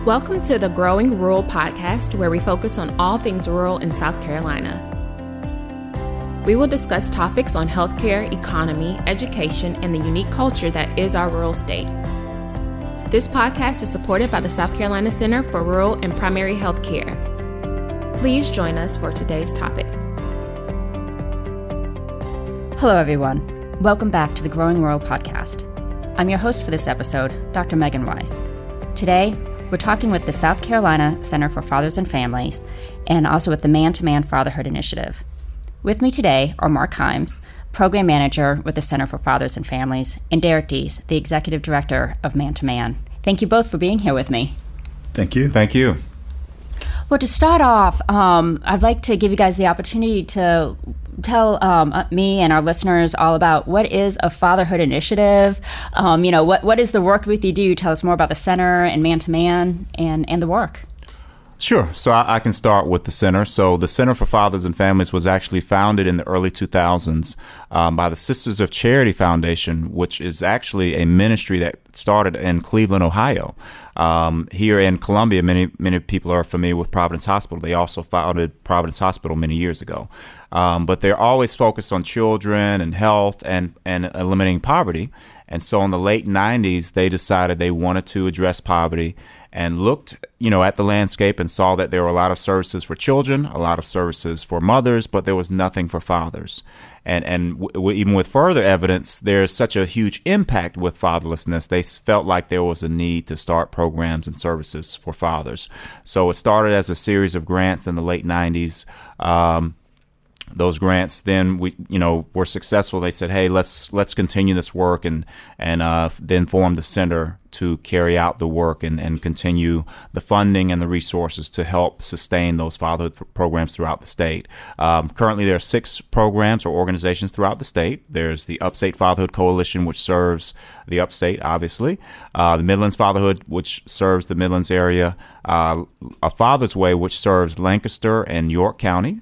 Welcome to the Growing Rural podcast, where we focus on all things rural in South Carolina. We will discuss topics on healthcare, economy, education, and the unique culture that is our rural state. This podcast is supported by the South Carolina Center for Rural and Primary Health Care. Please join us for today's topic. Hello, everyone. Welcome back to the Growing Rural podcast. I'm your host for this episode, Dr. Megan Weiss. Today, we're talking with the South Carolina Center for Fathers and Families and also with the Man Fatherhood Initiative. With me today are Marc Himes, Program Manager with the Center for Fathers and Families, and Derrick Dease, the Executive Director of Man. Thank you both for being here with me. Thank you. Thank you. Well, to start off, I'd like to give you guys the opportunity to tell me and our listeners all about what is a fatherhood initiative. What is the work that you do? Tell us more about the center and Man and the work. Sure. So I can start with the center. So the Center for Fathers and Families was actually founded in the early 2000s by the Sisters of Charity Foundation, which is actually a ministry that started in Cleveland, Ohio. Here in Columbia, many people are familiar with Providence Hospital. They also founded Providence Hospital many years ago. But they're always focused on children and health and eliminating poverty. And so in the late 90s, they decided they wanted to address poverty and looked, at the landscape and saw that there were a lot of services for children, a lot of services for mothers, but there was nothing for fathers. And even with further evidence, there's such a huge impact with fatherlessness. They felt like there was a need to start programs and services for fathers. So it started as a series of grants in the late 90s. Those grants then were successful. They said, hey, let's continue this work and then form the center to carry out the work and continue the funding and the resources to help sustain those fatherhood programs throughout the state. Currently, there are 6 programs or organizations throughout the state. There's the Upstate Fatherhood Coalition, which serves the upstate, obviously. The Midlands Fatherhood, which serves the Midlands area. A Father's Way, which serves Lancaster and York County.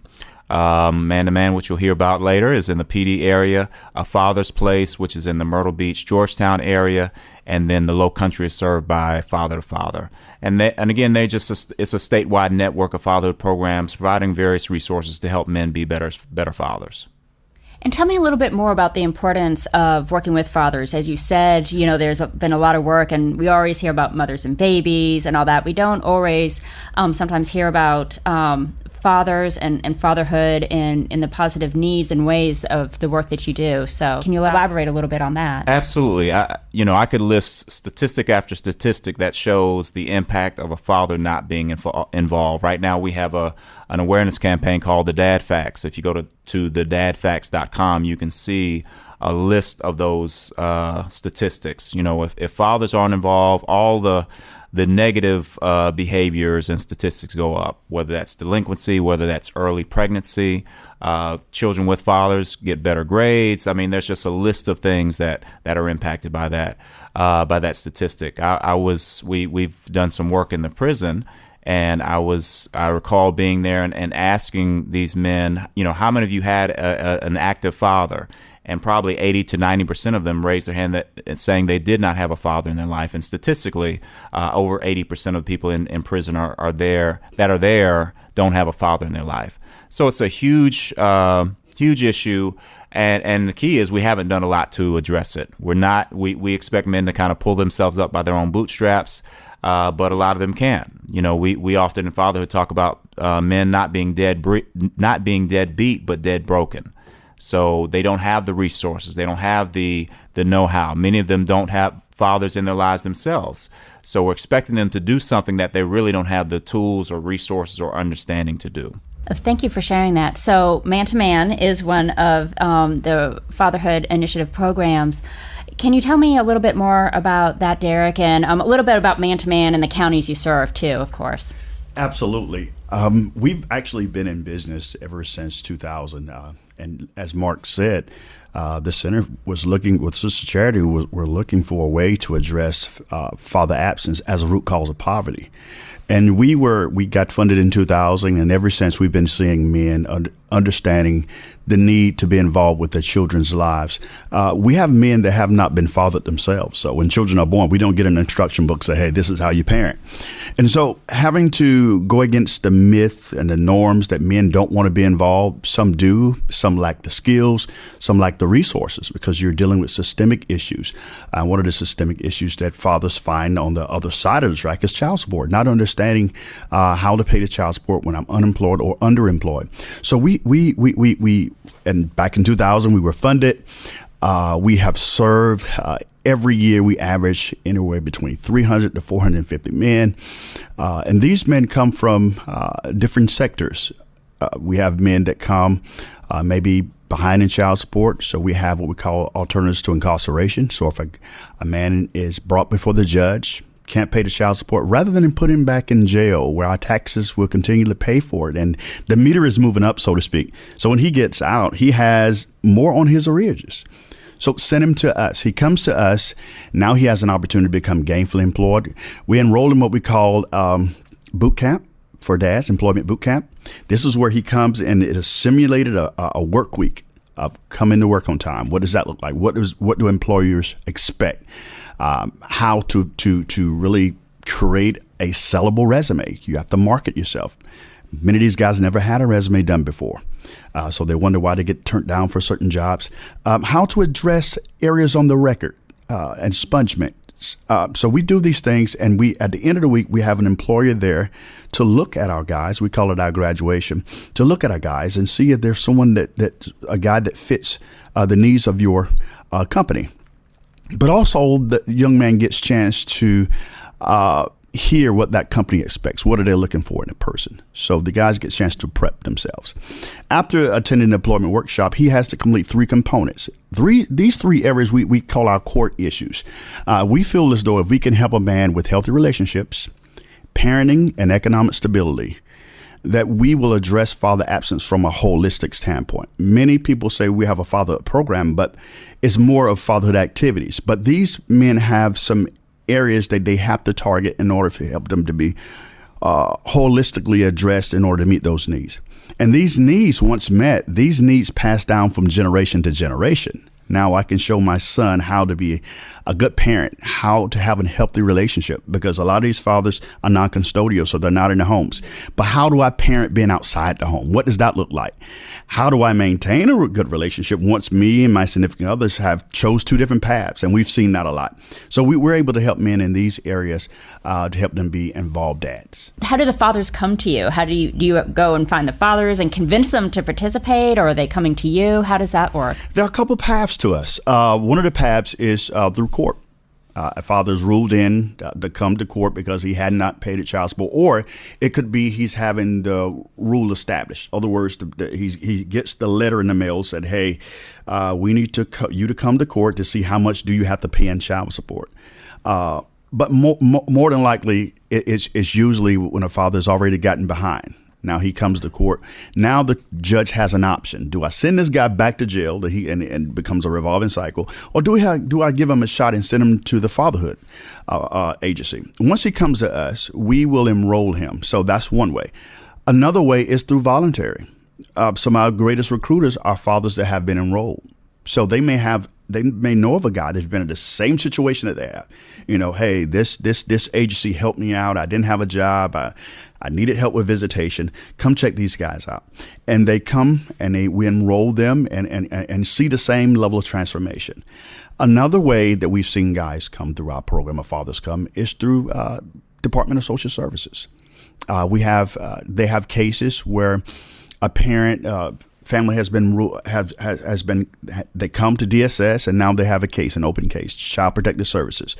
Man, which you'll hear about later, is in the PD area. A Father's Place, which is in the Myrtle Beach, Georgetown area, and then the Low Country is served by Father to Father. And again, it's a statewide network of fatherhood programs providing various resources to help men be better fathers. And tell me a little bit more about the importance of working with fathers. As you said, there's been a lot of work, and we always hear about mothers and babies and all that. We don't always sometimes hear about fathers and fatherhood in the positive needs and ways of the work that you do. So can you elaborate a little bit on that? Absolutely. I could list statistic after statistic that shows the impact of a father not being involved. Right now we have an awareness campaign called the Dad Facts. If you go to thedadfacts.com, you can see a list of those statistics. If fathers aren't involved, all the negative behaviors and statistics go up, whether that's delinquency, whether that's early pregnancy. Children with fathers get better grades. I mean, there's just a list of things that are impacted by that statistic. We've done some work in the prison, and I recall being there and asking these men, how many of you had an active father? And probably 80 to 90% of them raised their hand saying they did not have a father in their life. And statistically, over 80% of the people in prison are there don't have a father in their life. So it's a huge issue. And the key is we haven't done a lot to address it. We expect men to kind of pull themselves up by their own bootstraps, but a lot of them can't. We often in fatherhood talk about men not being deadbeat, but dead broken. So they don't have the resources. They don't have the know-how. Many of them don't have fathers in their lives themselves. So we're expecting them to do something that they really don't have the tools or resources or understanding to do. Thank you for sharing that. So Man is one of the Fatherhood Initiative programs. Can you tell me a little bit more about that, Derrick, and a little bit about Man and the counties you serve too, of course? Absolutely. We've actually been in business ever since 2000. And as Marc said, the center was looking, with Sister Charity, we're looking for a way to address father absence as a root cause of poverty. And we got funded in 2000, and ever since we've been seeing men understanding the need to be involved with their children's lives. We have men that have not been fathered themselves. So when children are born, we don't get an instruction book say, hey, this is how you parent. And so having to go against the myth and the norms that men don't want to be involved, some do, some lack the skills, some lack the resources because you're dealing with systemic issues. One of the systemic issues that fathers find on the other side of the track is child support, not understanding how to pay the child support when I'm unemployed or underemployed. So we and back in 2000, we were funded. We have served every year. We average anywhere between 300 to 450 men. And these men come from different sectors. We have men that come maybe behind in child support. So we have what we call alternatives to incarceration. So if a man is brought before the judge, can't pay the child support, rather than put him back in jail where our taxes will continue to pay for it. And the meter is moving up, so to speak. So when he gets out, he has more on his arrearages. So send him to us. He comes to us. Now he has an opportunity to become gainfully employed. We enroll in what we call boot camp for dads, employment boot camp. This is where he comes and it is simulated a work week of coming to work on time. What does that look like? What do employers expect? How to really create a sellable resume. You have to market yourself. Many of these guys never had a resume done before. So they wonder why they get turned down for certain jobs. How to address areas on the record and expungement. So we do these things, and at the end of the week, we have an employer there to look at our guys. We call it our graduation, to look at our guys and see if there's someone a guy that fits the needs of your company. But also the young man gets a chance to hear what that company expects. What are they looking for in a person? So the guys get a chance to prep themselves. After attending the employment workshop, he has to complete 3 components. These three areas we call our core issues. We feel as though if we can help a man with healthy relationships, parenting, and economic stability, that we will address father absence from a holistic standpoint. Many people say we have a fatherhood program, but it's more of fatherhood activities. But these men have some areas that they have to target in order to help them to be holistically addressed in order to meet those needs. And these needs, once met, these needs pass down from generation to generation. Now I can show my son how to be a good parent, how to have a healthy relationship, because a lot of these fathers are non-custodial, so they're not in the homes. But how do I parent being outside the home? What does that look like? How do I maintain a good relationship once me and my significant others have chose 2 different paths? And we've seen that a lot. So we're able to help men in these areas to help them be involved dads. How do the fathers come to you? How do you go and find the fathers and convince them to participate, or are they coming to you? How does that work? There are a couple paths to us. One of the paths is through court. A father's ruled in to come to court because he had not paid a child support, or it could be he's having the rule established. In other words, he gets the letter in the mail said, "Hey, we need you to come to court to see how much do you have to pay in child support." But more than likely, it's usually when a father's already gotten behind. Now he comes to court. Now the judge has an option. Do I send this guy back to jail and becomes a revolving cycle, or do I give him a shot and send him to the fatherhood agency? Once he comes to us, we will enroll him. So that's one way. Another way is through voluntary. Some of our greatest recruiters are fathers that have been enrolled. So they may know of a guy that's been in the same situation that they have. Hey, this agency helped me out. I didn't have a job. I needed help with visitation. Come check these guys out. And they come and we enroll them and see the same level of transformation. Another way that we've seen guys come through our program, of fathers come, is through Department of Social Services. They have cases where a parent family has been they come to DSS and now they have a case, an open case, Child Protective Services.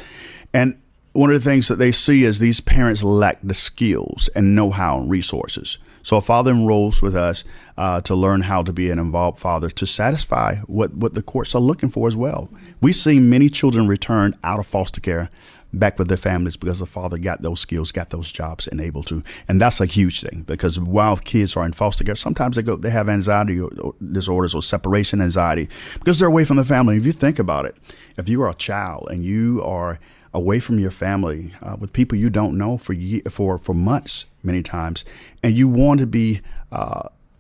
And one of the things that they see is these parents lack the skills and know-how and resources. So a father enrolls with us to learn how to be an involved father to satisfy what the courts are looking for as well. We've seen many children return out of foster care back with their families because the father got those skills, got those jobs, and able to. And that's a huge thing, because while kids are in foster care, sometimes they have anxiety or disorders or separation anxiety because they're away from the family. If you think about it, if you are a child and you are away from your family with people you don't know for months many times, and you want to be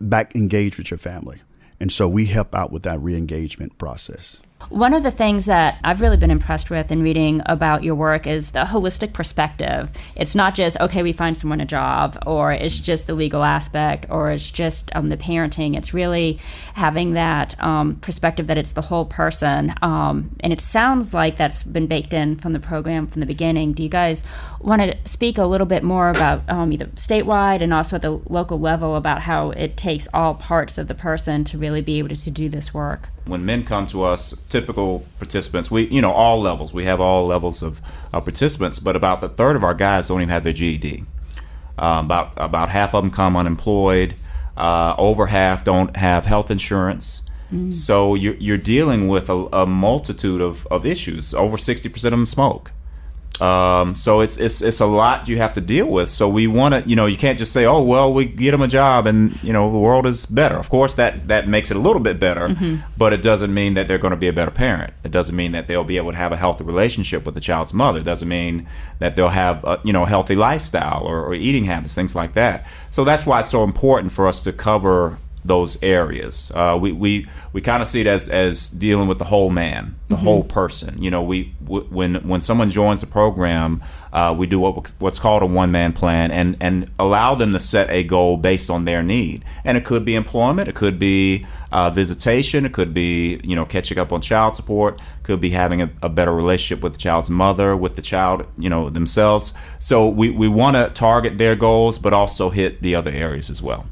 back engaged with your family. And so we help out with that re-engagement process. One of the things that I've really been impressed with in reading about your work is the holistic perspective. It's not just, okay, we find someone a job, or it's just the legal aspect, or it's just the parenting. It's really having that perspective that it's the whole person. And it sounds like that's been baked in from the program from the beginning. Do you guys want to speak a little bit more about either statewide and also at the local level about how it takes all parts of the person to really be able to do this work? When men come to us, typical participants, all levels. We have all levels of participants, but about a third of our guys don't even have their GED. About half of them come unemployed. Over half don't have health insurance. So you're dealing with a multitude of issues. Over 60% of them smoke. So it's a lot you have to deal with. So we want to, you can't just say, oh, well, we get them a job and, the world is better. Of course, that makes it a little bit better, but it doesn't mean that they're going to be a better parent. It doesn't mean that they'll be able to have a healthy relationship with the child's mother. It doesn't mean that they'll have a healthy lifestyle or eating habits, things like that. So that's why it's so important for us to cover those areas. We kind of see it as dealing with the whole man, the whole person. When someone joins the program, we do what's called a one-man plan and allow them to set a goal based on their need. And it could be employment, it could be visitation, it could be catching up on child support, could be having a better relationship with the child's mother, with the child themselves. So we want to target their goals, but also hit the other areas as well.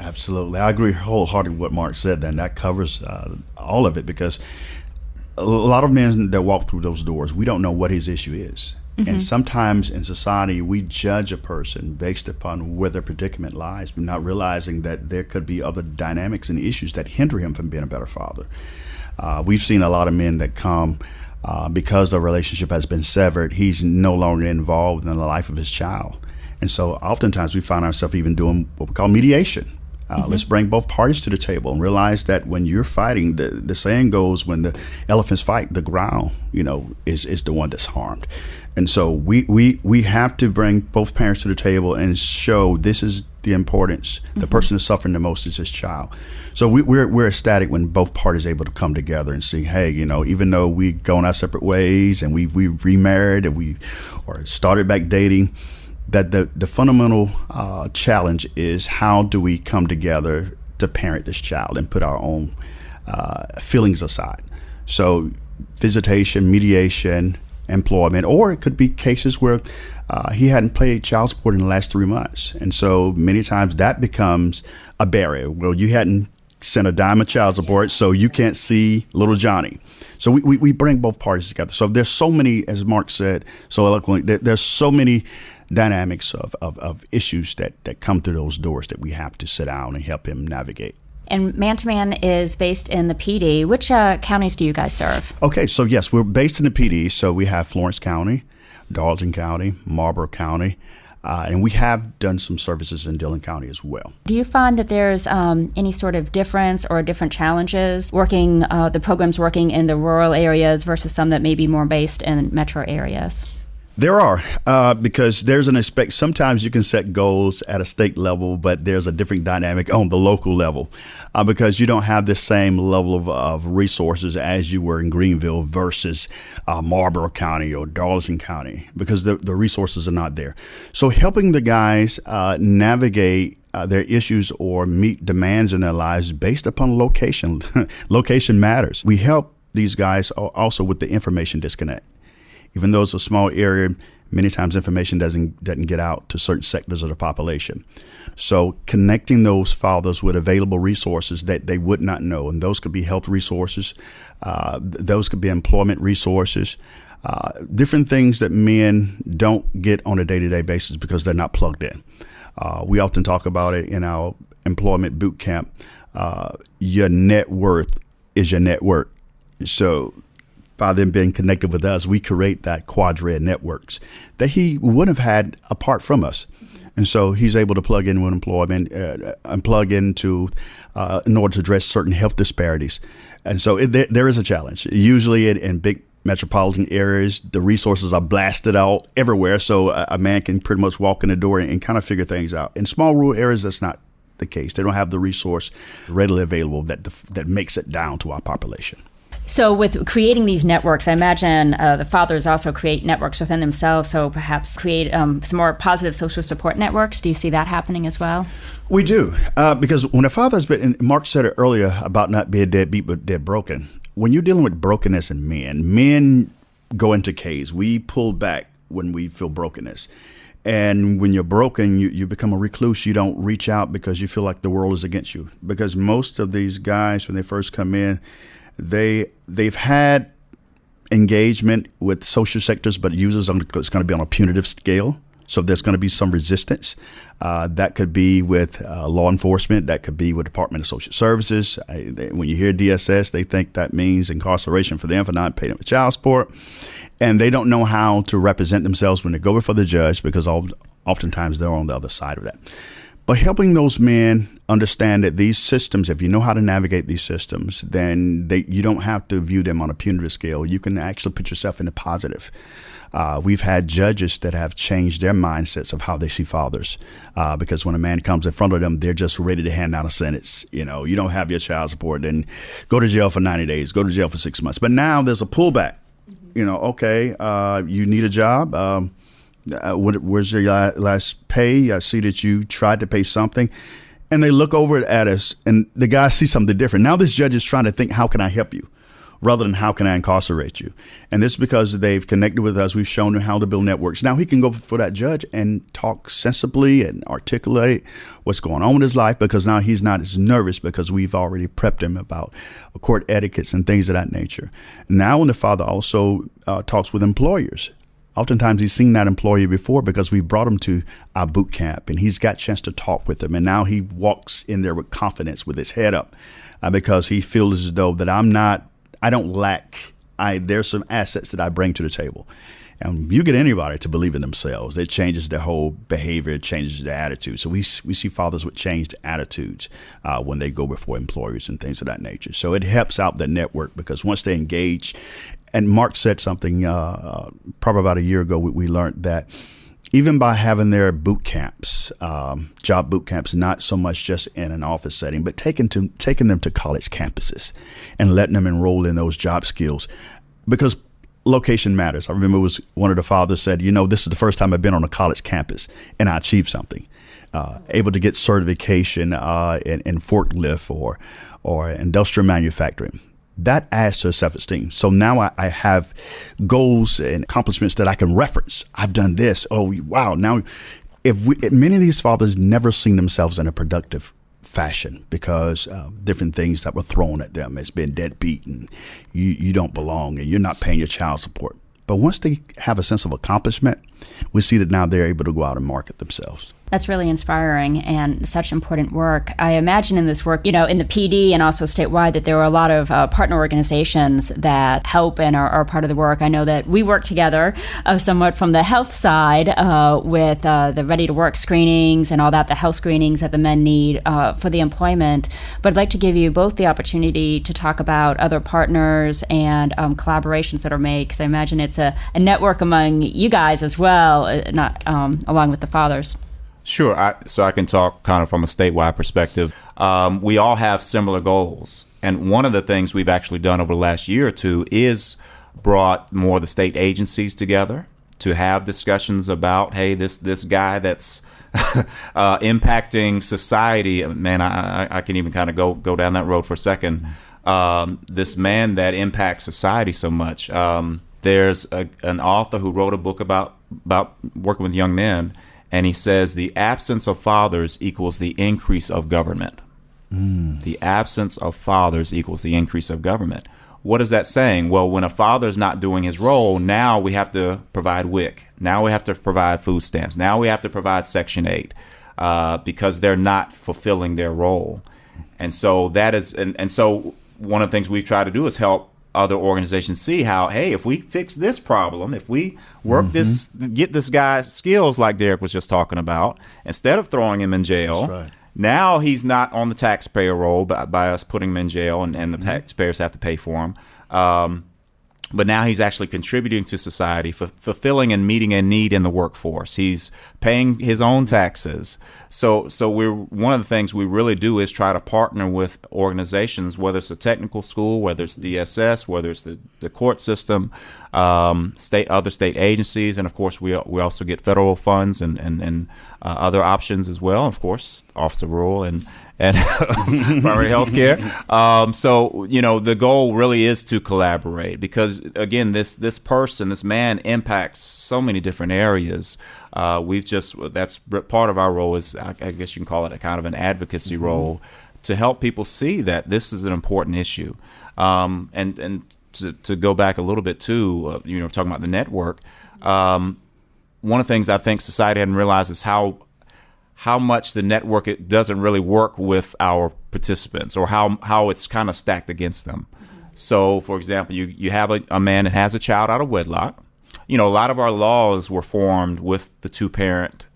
Absolutely. I agree wholeheartedly with what Mark said, and that covers all of it, because a lot of men that walk through those doors, we don't know what his issue is. And sometimes in society, we judge a person based upon where their predicament lies, but not realizing that there could be other dynamics and issues that hinder him from being a better father. We've seen a lot of men that come because the relationship has been severed, he's no longer involved in the life of his child. And so oftentimes we find ourselves even doing what we call mediation. Let's bring both parties to the table and realize that when you're fighting, the saying goes, when the elephants fight, the ground, is the one that's harmed. And so we have to bring both parents to the table and show this is the importance. The person that's suffering the most is his child. So we're ecstatic when both parties are able to come together and see, hey, even though we go in our separate ways and we remarried and or started back dating, that the fundamental challenge is how do we come together to parent this child and put our own feelings aside. So visitation, mediation, employment, or it could be cases where he hadn't paid child support in the last 3 months. And so many times that becomes a barrier. Well, you hadn't sent a dime of child support, so you can't see little Johnny. So we bring both parties together. So there's so many, as Mark said so eloquently, there's so many dynamics of issues that come through those doors that we have to sit down and help him navigate. And Man to Man is based in the PD. Which counties do you guys serve? Okay, so yes, we're based in the PD. So we have Florence County, Darlington County, Marlborough County, and we have done some services in Dillon County as well. Do you find that there's any sort of difference or different challenges working, the programs working in the rural areas versus some that may be more based in metro areas? There are, because there's sometimes you can set goals at a state level, but there's a different dynamic on the local level, because you don't have the same level of resources as you were in Greenville versus Marlborough County or Darlington County, because the resources are not there. So helping the guys navigate their issues or meet demands in their lives based upon location. Location matters. We help these guys also with the information disconnect. Even though it's a small area, many times information doesn't get out to certain sectors of the population. So connecting those fathers with available resources that they would not know, and those could be health resources, those could be employment resources, different things that men don't get on a day-to-day basis because they're not plugged in. We often talk about it in our employment boot camp. Your net worth is your network. So by them being connected with us, we create that quadred networks that he wouldn't have had apart from us. And so he's able to plug in with employment and plug into in order to address certain health disparities. And so there is a challenge. Usually in big metropolitan areas, the resources are blasted out everywhere. So a man can pretty much walk in the door and kind of figure things out. In small rural areas, that's not the case. They don't have the resource readily available that makes it down to our population. So with creating these networks, I imagine the fathers also create networks within themselves, so perhaps create some more positive social support networks. Do you see that happening as well? We do, because when a father's been, and Mark said it earlier about not being deadbeat but dead broken, when you're dealing with brokenness in men go into caves. We pull back when we feel brokenness. And when you're broken, you become a recluse. You don't reach out because you feel like the world is against you. Because most of these guys, when they first come in, they've had engagement with social sectors, but it's going to be on a punitive scale. So there's going to be some resistance. That could be with law enforcement. That could be with Department of Social Services. When you hear DSS, they think that means incarceration for them for not paying for child support. And they don't know how to represent themselves when they go before the judge because oftentimes they're on the other side of that. But helping those men understand that these systems, if you know how to navigate these systems, then you don't have to view them on a punitive scale. You can actually put yourself in the positive. We've had judges that have changed their mindsets of how they see fathers, because when a man comes in front of them, they're just ready to hand out a sentence. You don't have your child support, then go to jail for 90 days, go to jail for 6 months. But now there's a pullback. Okay, you need a job. Where's your last pay? I see that you tried to pay something. And they look over at us, and the guy sees something different. Now this judge is trying to think, how can I help you? Rather than how can I incarcerate you? And this is because they've connected with us. We've shown them how to build networks. Now he can go before that judge and talk sensibly and articulate what's going on with his life, because now he's not as nervous because we've already prepped him about court etiquettes and things of that nature. Now when the father also talks with employers, oftentimes he's seen that employer before because we brought him to our boot camp and he's got a chance to talk with them. And now he walks in there with confidence with his head up because he feels as though that I don't lack. There's some assets that I bring to the table. And you get anybody to believe in themselves, it changes their whole behavior, it changes their attitude. So we see fathers with changed attitudes when they go before employers and things of that nature. So it helps out the network because once they engage, and Mark said something probably about a year ago, we learned that even by having their boot camps, job boot camps, not so much just in an office setting, but taking them to college campuses and letting them enroll in those job skills, because location matters. I remember it was one of the fathers said, this is the first time I've been on a college campus and I achieved something, able to get certification in forklift or industrial manufacturing. That adds to self-esteem. So now I have goals and accomplishments that I can reference. I've done this. Oh, wow. Now, many of these fathers never seen themselves in a productive fashion because different things that were thrown at them has been deadbeat and you don't belong and you're not paying your child support. But once they have a sense of accomplishment, we see that now they're able to go out and market themselves. That's really inspiring and such important work. I imagine in this work, in the PD and also statewide, that there are a lot of partner organizations that help and are part of the work. I know that we work together somewhat from the health side with the Ready to Work screenings and all that, the health screenings that the men need for the employment. But I'd like to give you both the opportunity to talk about other partners and collaborations that are made, because I imagine it's a network among you guys as well, not along with the fathers. Sure. So I can talk kind of from a statewide perspective. We all have similar goals. And one of the things we've actually done over the last year or two is brought more of the state agencies together to have discussions about, hey, this guy that's impacting society. Man, I can even kind of go down that road for a second. This man that impacts society so much. There's an author who wrote a book about working with young men. And he says the absence of fathers equals the increase of government. The absence of fathers equals the increase of government. What is that saying? Well, when a father's not doing his role, now we have to provide WIC. Now we have to provide food stamps. Now we have to provide Section 8 because they're not fulfilling their role. And so that is, and so one of the things we've tried to do is help other organizations see how, hey, if we fix this problem, if we work get this guy skills like Derrick was just talking about, instead of throwing him in jail, right. Now he's not on the taxpayer roll by us putting him in jail and the taxpayers have to pay for him. but now he's actually contributing to society, fulfilling and meeting a need in the workforce. He's paying his own taxes. So one of the things we really do is try to partner with organizations, whether it's a technical school, whether it's DSS, whether it's the court system, other state agencies, and of course we also get federal funds and other options as well. Of course, Office of Rural and primary health care. So, the goal really is to collaborate because, again, this man impacts so many different areas. That's part of our role is, I guess you can call it a kind of an advocacy role to help people see that this is an important issue. And to go back a little bit too, talking about the network, one of the things I think society hadn't realized is how much the network it doesn't really work with our participants, or how it's kind of stacked against them. So, for example, you have a man that has a child out of wedlock. A lot of our laws were formed with the two parents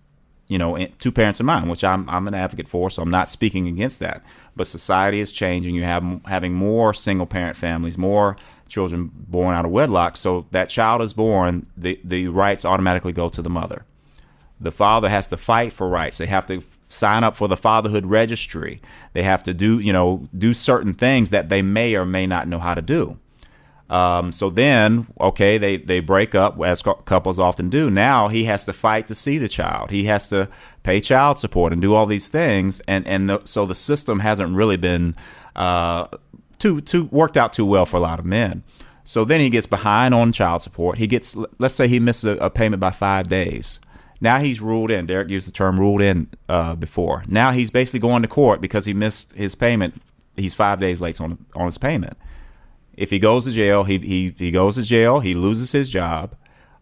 in mind, which I'm an advocate for, so I'm not speaking against that. But society is changing. You have having more single parent families, more children born out of wedlock. So that child is born, the rights automatically go to the mother. The father has to fight for rights. They have to sign up for the fatherhood registry. They have to do certain things that they may or may not know how to do. So then, they break up, as couples often do. Now he has to fight to see the child. He has to pay child support and do all these things. So the system hasn't really been too worked out too well for a lot of men. So then he gets behind on child support. Let's say he misses a payment by 5 days. Now he's ruled in. Derrick used the term ruled in before. Now he's basically going to court because he missed his payment. He's 5 days late on his payment. If he goes to jail, he goes to jail. He loses his job.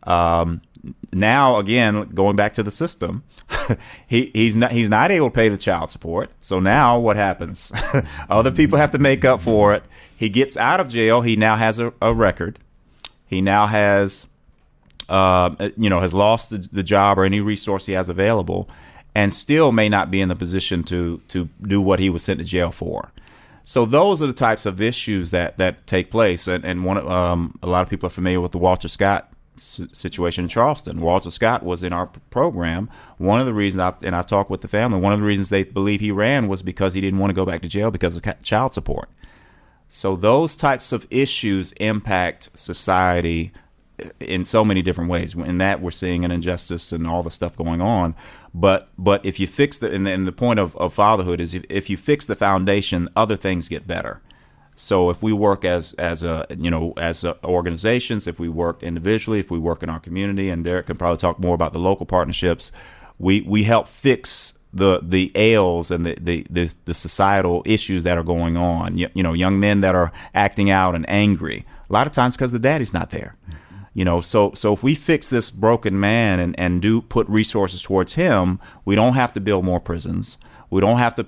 Now, again, going back to the system, he's not able to pay the child support. So now what happens? Other people have to make up for it. He gets out of jail. He now has a record. He now has has lost the job or any resource he has available, and still may not be in the position to do what he was sent to jail for. So those are the types of issues that take place. And one a lot of people are familiar with the Walter Scott situation in Charleston. Walter Scott was in our program. One of the reasons, I talked with the family, one of the reasons they believe he ran was because he didn't want to go back to jail because of child support. So those types of issues impact society in so many different ways. In that, we're seeing an injustice and all the stuff going on. But if you fix and the point of fatherhood is if you fix the foundation, other things get better. So if we work as organizations, if we work individually, if we work in our community, and Derrick can probably talk more about the local partnerships, we help fix the ails and the societal issues that are going on. Young men that are acting out and angry, a lot of times because the daddy's not there. So if we fix this broken man and do put resources towards him, we don't have to build more prisons. We don't have to,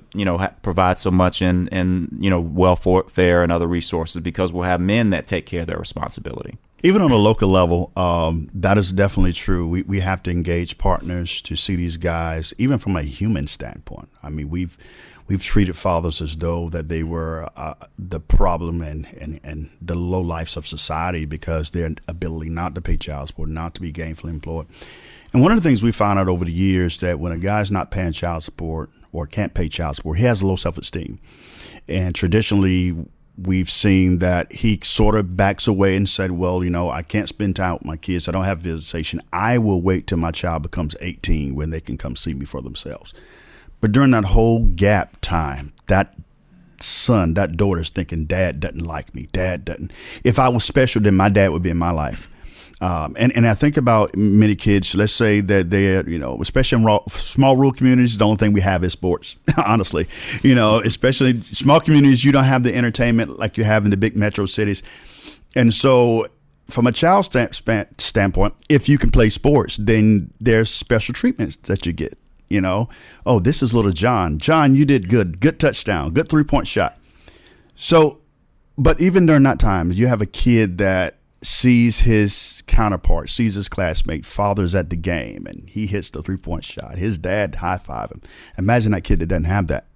provide so much in welfare and other resources, because we'll have men that take care of their responsibility. Even on a local level, that is definitely true. We have to engage partners to see these guys, even from a human standpoint. I mean, we've treated fathers as though that they were the problem and the low lives of society because their ability not to pay child support, not to be gainfully employed. And one of the things we found out over the years that when a guy's not paying child support or can't pay child support, he has low self-esteem. And traditionally, we've seen that he sort of backs away and said, well, I can't spend time with my kids. I don't have visitation. I will wait till my child becomes 18 when they can come see me for themselves. But during that whole gap time, that son, that daughter's thinking, Dad doesn't like me. Dad doesn't. If I was special, then my dad would be in my life. And I think about many kids, let's say that they're, especially in small rural communities, the only thing we have is sports, honestly. Especially small communities, you don't have the entertainment like you have in the big metro cities. And so from a child standpoint, if you can play sports, then there's special treatments that you get. Oh, this is little John. John, you did good. Good touchdown. Good 3-point shot. So, but even during that time, you have a kid that sees his counterpart, sees his classmate, father's at the game, and he hits the 3-point shot. His dad high-five him. Imagine that kid that doesn't have that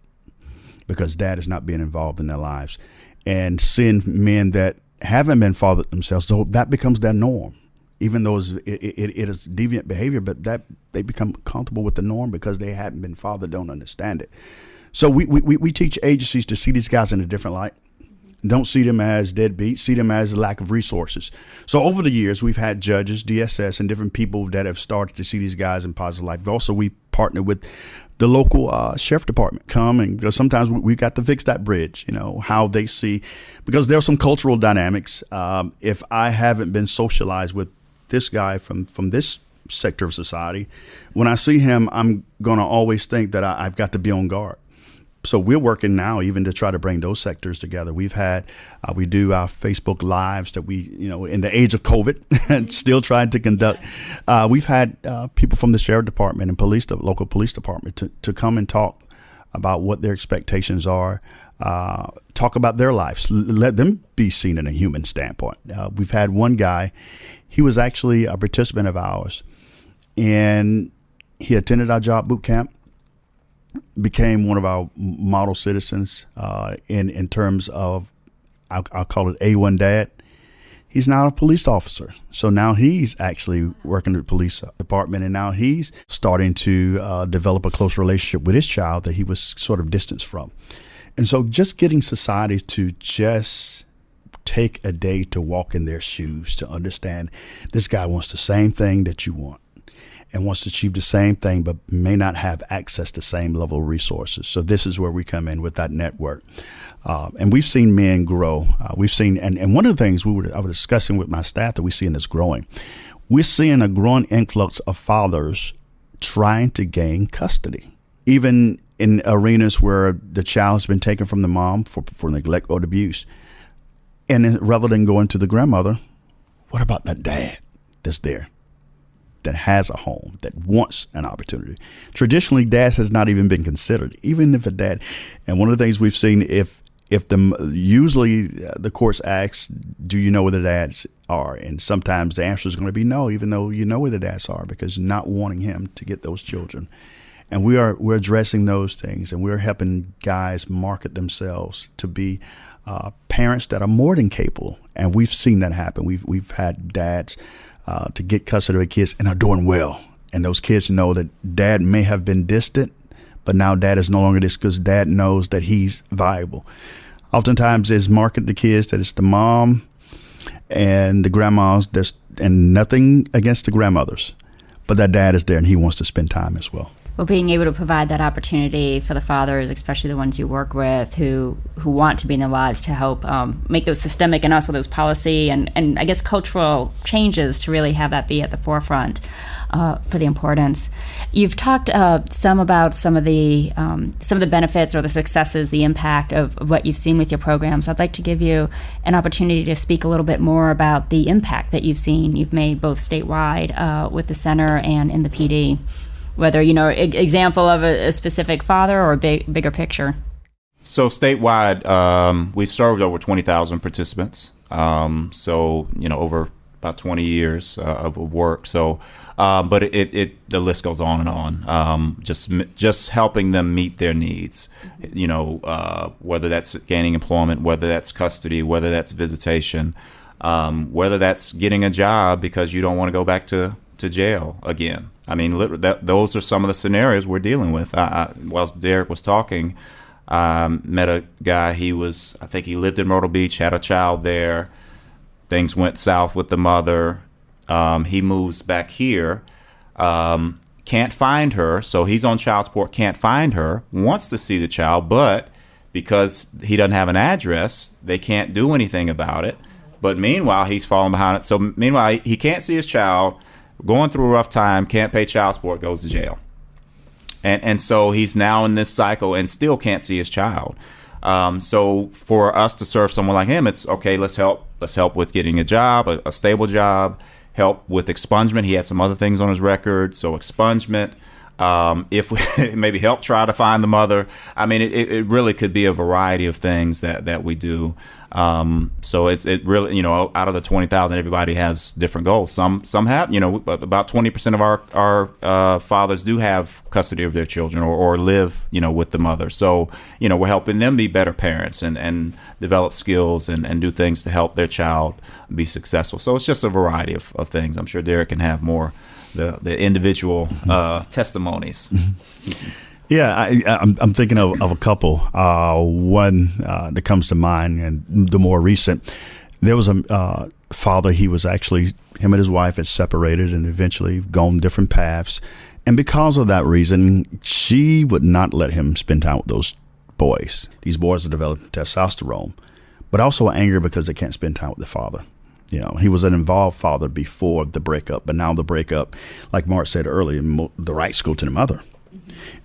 because dad is not being involved in their lives. And seeing men that haven't been fathered themselves, so that becomes their norm. Even though it is deviant behavior, but that they become comfortable with the norm because they haven't been fathered, don't understand it. So we teach agencies to see these guys in a different light. Don't see them as deadbeats, see them as a lack of resources. So over the years, we've had judges, DSS, and different people that have started to see these guys in positive life. Also, we partner with the local sheriff department because sometimes we got to fix that bridge, how they see, because there's some cultural dynamics. If I haven't been socialized with this guy from this sector of society, when I see him, I'm going to always think that I've got to be on guard. So we're working now even to try to bring those sectors together. We do our Facebook Lives that we, in the age of COVID, still trying to conduct. We've had people from the sheriff department and local police department to come and talk about what their expectations are, talk about their lives, let them be seen in a human standpoint. We've had one guy, he was actually a participant of ours, and he attended our job boot camp, became one of our model citizens in terms of, I'll call it A1 dad. He's now a police officer. So now he's actually working at the police department, and now he's starting to develop a close relationship with his child that he was sort of distanced from. And so just getting society to just take a day to walk in their shoes, to understand this guy wants the same thing that you want, and wants to achieve the same thing, but may not have access to the same level of resources. So this is where we come in with that network. And we've seen men grow. We've seen, and one of the things I was discussing with my staff that we see in this growing, we're seeing a growing influx of fathers trying to gain custody, even in arenas where the child has been taken from the mom for neglect or abuse. And rather than going to the grandmother, what about that dad that's there, that has a home, that wants an opportunity? Traditionally, dads has not even been considered, even if a dad. And one of the things we've seen, usually the courts ask, do you know where the dads are? And sometimes the answer is going to be no, even though you know where the dads are, because not wanting him to get those children. And we're addressing those things, and we're helping guys market themselves to be parents that are more than capable. And we've seen that happen. We've had dads to get custody of their kids and are doing well. And those kids know that dad may have been distant, but now dad is no longer this because dad knows that he's viable. Oftentimes it's marketed to kids that it's the mom and the grandmas, and nothing against the grandmothers, but that dad is there and he wants to spend time as well. Well, being able to provide that opportunity for the fathers, especially the ones you work with who want to be in their lives, to help make those systemic and also those policy and I guess cultural changes to really have that be at the forefront for the importance. You've talked some about some of the benefits or the successes, the impact of what you've seen with your programs. I'd like to give you an opportunity to speak a little bit more about the impact that you've made both statewide with the center and in the PD. Whether, example of a specific father or a bigger picture. So statewide, we've served over 20,000 participants. Over about 20 years of work. So, but the list goes on and on. Just helping them meet their needs. Whether that's gaining employment, whether that's custody, whether that's visitation, whether that's getting a job because you don't want to go back to jail again. I mean, those are some of the scenarios we're dealing with. While Derrick was talking, met a guy. I think he lived in Myrtle Beach, had a child there. Things went south with the mother. He moves back here, can't find her, so he's on child support, can't find her, wants to see the child, but because he doesn't have an address, they can't do anything about it. But meanwhile, he's falling behind it. So meanwhile, he can't see his child, going through a rough time, can't pay child support, goes to jail. And so he's now in this cycle and still can't see his child. So for us to serve someone like him, it's okay, let's help with getting a job, a stable job, help with expungement. He had some other things on his record, so expungement. If we maybe help try to find the mother. I mean, it really could be a variety of things that we do. So it really, out of the 20,000, everybody has different goals. Some have, about 20% of our fathers do have custody of their children or live, with the mother. So, we're helping them be better parents and develop skills and do things to help their child be successful. So it's just a variety of things. I'm sure Derrick can have more the individual testimonies. Yeah, I'm thinking of a couple. One that comes to mind, and the more recent, there was a father. He was actually, him and his wife had separated and eventually gone different paths. And because of that reason, she would not let him spend time with those boys. These boys are developing testosterone, but also anger because they can't spend time with the father. He was an involved father before the breakup, but now the breakup, like Mark said earlier, the rights go to the mother.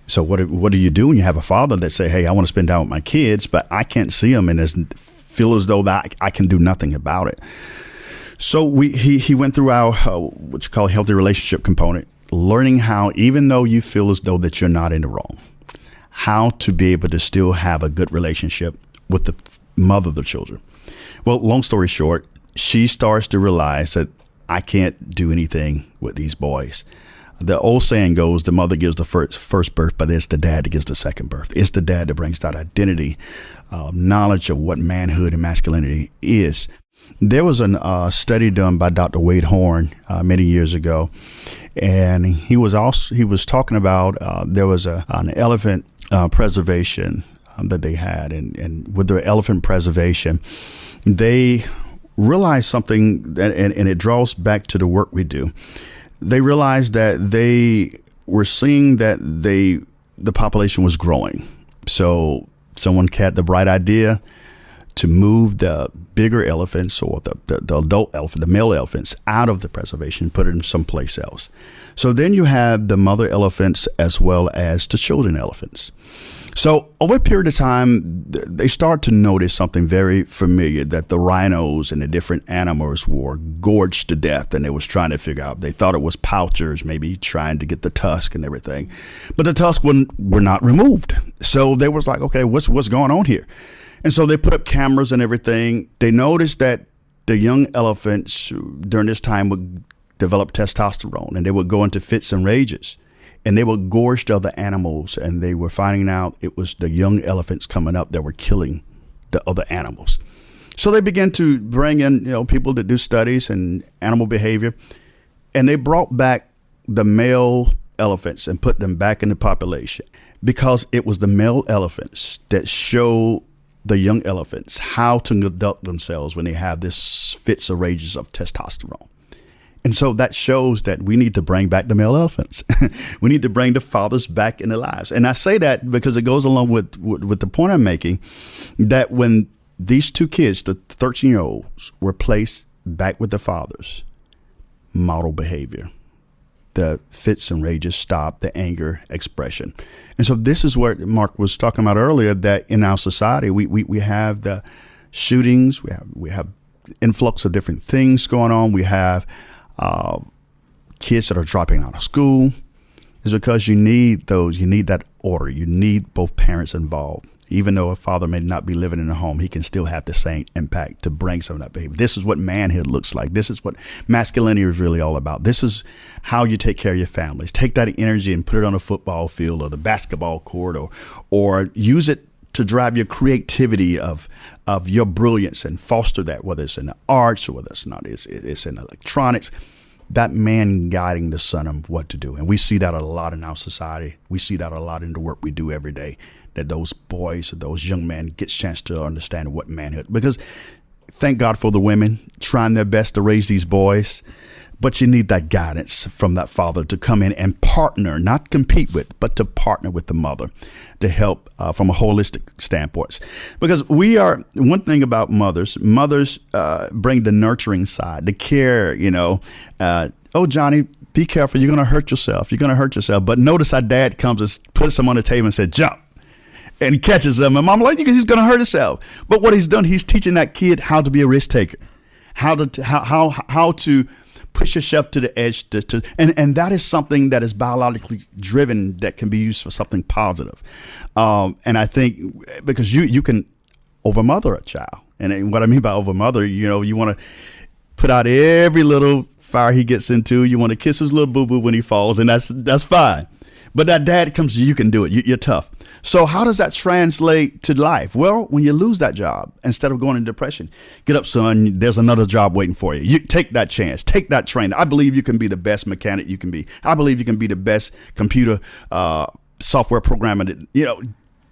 So what do you do when you have a father that say, hey, I want to spend time with my kids, but I can't see them and feel as though that I can do nothing about it. So he went through our what you call a healthy relationship component, learning how, even though you feel as though that you're not in the wrong, how to be able to still have a good relationship with the mother of the children. Well, long story short, she starts to realize that I can't do anything with these boys. The old saying goes, the mother gives the first birth, but it's the dad that gives the second birth. It's the dad that brings that identity, knowledge of what manhood and masculinity is. There was a study done by Dr. Wade Horn many years ago, and he was talking about there was an elephant preservation that they had, and with the elephant preservation, they realized something that, and it draws back to the work we do. They realized that they were seeing that the population was growing. So someone had the bright idea to move the bigger elephants or the adult elephant, the male elephants, out of the preservation, put it in someplace else. So then you have the mother elephants as well as the children elephants. So over a period of time, they start to notice something very familiar, that the rhinos and the different animals were gorged to death, and they was trying to figure out, they thought it was poachers, maybe trying to get the tusk and everything. But the tusks were not removed. So they was like, okay, what's going on here? And so they put up cameras and everything. They noticed that the young elephants during this time would develop testosterone, and they would go into fits and rages. And they were gorged other animals, and they were finding out it was the young elephants coming up that were killing the other animals. So they began to bring in, people that do studies and animal behavior, and they brought back the male elephants and put them back in the population, because it was the male elephants that showed the young elephants how to conduct themselves when they have this fits or rages of testosterone. And so that shows that we need to bring back the male elephants. We need to bring the fathers back in their lives. And I say that because it goes along with the point I'm making, that when these two kids, the 13-year-olds, were placed back with the fathers, model behavior, the fits and rages stopped, the anger expression. And so this is what Mark was talking about earlier, that in our society, we have the shootings, we have influx of different things going on. We have kids that are dropping out of school. Is because you need that order. You need both parents involved. Even though a father may not be living in the home, he can still have the same impact to bring some of that behavior. This is what manhood looks like. This is what masculinity is really all about. This is how you take care of your families. Take that energy and put it on a football field or the basketball court, or use it to drive your creativity of your brilliance and foster that, whether it's in the arts or whether it's in electronics. That man guiding the son of what to do. And we see that a lot in our society. We see that a lot in the work we do every day, that those boys or those young men get a chance to understand what manhood. Because thank God for the women trying their best to raise these boys, but you need that guidance from that father to come in and partner, not compete with, but to partner with the mother to help from a holistic standpoint. Because one thing about mothers bring the nurturing side, the care, oh, Johnny, be careful. You're going to hurt yourself. You're going to hurt yourself. But notice how dad comes and puts him on the table and said, jump. And he catches him. And mom like, he's going to hurt himself. But what he's done, he's teaching that kid how to be a risk taker, how to push yourself to the edge, and that is something that is biologically driven, that can be used for something positive. And I think because you can overmother a child, And what I mean by over-mother, you want to put out every little fire he gets into. You want to kiss his little boo-boo when he falls, and that's fine. But that dad comes to you, can do it. You're tough. So how does that translate to life? Well, when you lose that job, instead of going into depression, get up, son. There's another job waiting for you. You take that chance. Take that training. I believe you can be the best mechanic you can be. I believe you can be the best computer software programmer.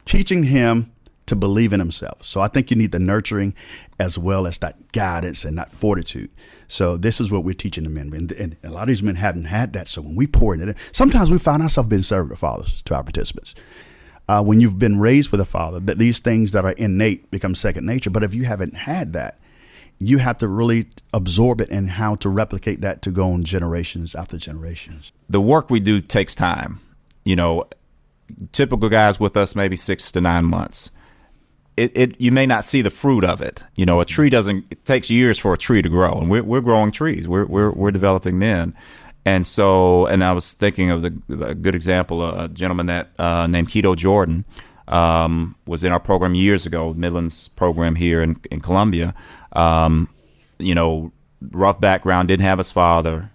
Teaching him to believe in himself. So I think you need the nurturing as well as that guidance and that fortitude. So this is what we're teaching the men. And a lot of these men haven't had that. So when we pour into it, sometimes we find ourselves being servant fathers to our participants. When you've been raised with a father, that these things that are innate become second nature. But if you haven't had that, you have to really absorb it and how to replicate that to go on generations after generations. The work we do takes time. Typical guys with us, maybe 6 to 9 months. You may not see the fruit of it. A tree it takes years for a tree to grow, and we're growing trees. We're developing men. And I was thinking of a good example, a gentleman that named Keto Jordan was in our program years ago, Midland's program here in Columbia. Rough background, didn't have his father,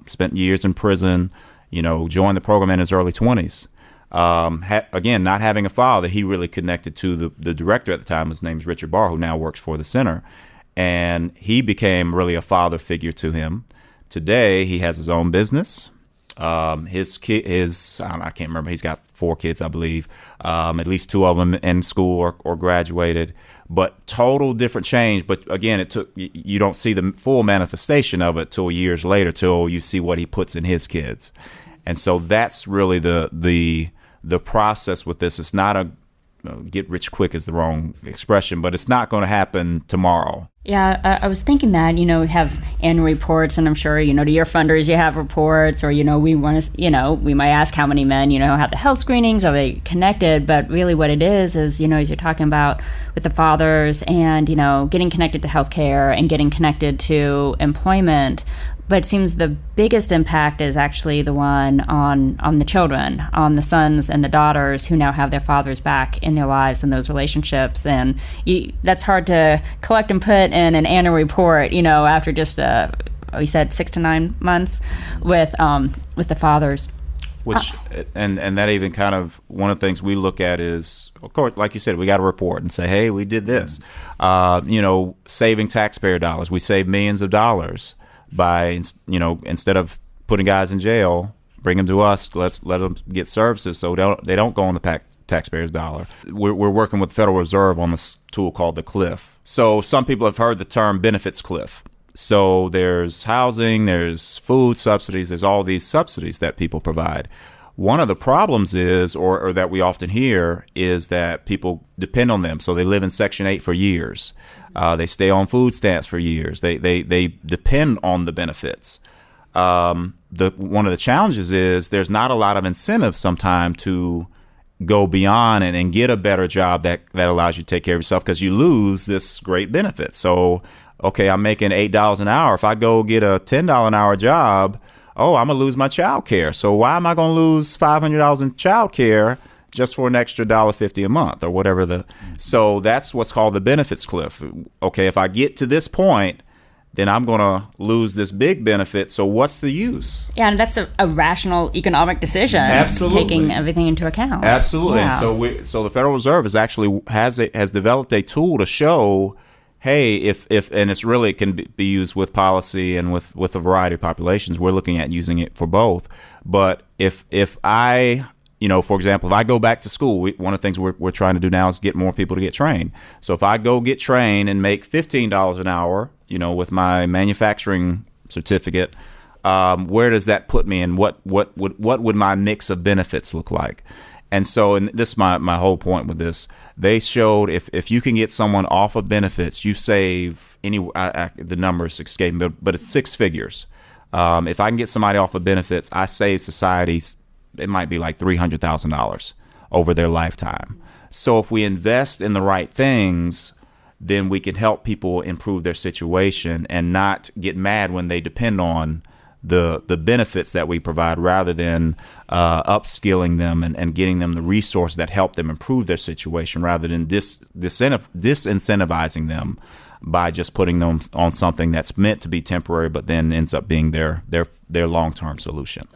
spent years in prison, joined the program in his early 20s. Again, not having a father, he really connected to the director at the time. His name's Richard Barr, who now works for the center. And he became really a father figure to him. Today, he has his own business. I can't remember. He's got 4 kids, I believe. At least 2 of them in school or graduated. But total different change. But again, you don't see the full manifestation of it till years later, till you see what he puts in his kids. And so that's really the process with this. It's not a get rich quick is the wrong expression, but it's not going to happen tomorrow. Yeah, I was thinking that, we have annual reports, and I'm sure, to your funders, you have reports, or, we want to, we might ask how many men, have the health screenings, are they connected? But really what it is, as you're talking about with the fathers and, getting connected to healthcare and getting connected to employment. But it seems the biggest impact is actually the one on the children, on the sons and the daughters who now have their fathers back in their lives and those relationships. And that's hard to collect and put in an annual report, after just, we said 6 to 9 months with the fathers. And that even kind of one of the things we look at is, of course, like you said, we got to report and say, hey, we did this. Saving taxpayer dollars. We save millions of dollars by, instead of putting guys in jail, bring them to us, let them get services so they don't go on the taxpayer's dollar. We're working with the Federal Reserve on this tool called the cliff. So some people have heard the term benefits cliff. So there's housing, there's food subsidies, there's all these subsidies that people provide. One of the problems is, or that we often hear, is that people depend on them. So they live in Section 8 for years. They stay on food stamps for years. They depend on the benefits. One of the challenges is there's not a lot of incentive sometimes to go beyond and get a better job that allows you to take care of yourself, because you lose this great benefit. So, okay, I'm making $8 an hour. If I go get a $10 an hour job, I'm going to lose my child care. So why am I going to lose $500 in child care just for an extra $1.50 a month or whatever? So that's what's called the benefits cliff. Okay, if I get to this point, then I'm going to lose this big benefit. So what's the use? Yeah, and that's a rational economic decision. Absolutely. Taking everything into account. Absolutely. Yeah. And so the Federal Reserve has developed a tool to show, hey, if and it's really, it can be used with policy and with a variety of populations. We're looking at using it for both. But if I, for example, if I go back to school, one of the things we're trying to do now is get more people to get trained. So if I go get trained and make $15 an hour, with my manufacturing certificate, where does that put me, and what would my mix of benefits look like? And so, and this is my whole point with this, they showed if you can get someone off of benefits, you save the numbers escape me, but it's 6 figures. If I can get somebody off of benefits, I save societies, it might be like $300,000 over their lifetime. So if we invest in the right things, then we can help people improve their situation and not get mad when they depend on the benefits that we provide rather than upskilling them and getting them the resources that help them improve their situation rather than disincentivizing them by just putting them on something that's meant to be temporary but then ends up being their long-term solution.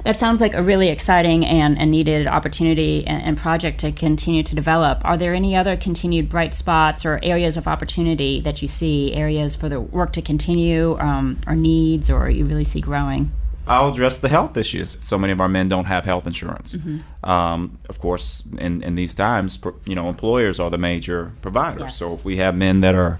That sounds like a really exciting and needed opportunity and project to continue to develop. Are there any other continued bright spots or areas of opportunity that you see, areas for the work to continue or needs or you really see growing? I'll address the health issues. So many of our men don't have health insurance. Of course, in these times, employers are the major providers. Yes. So if we have men that are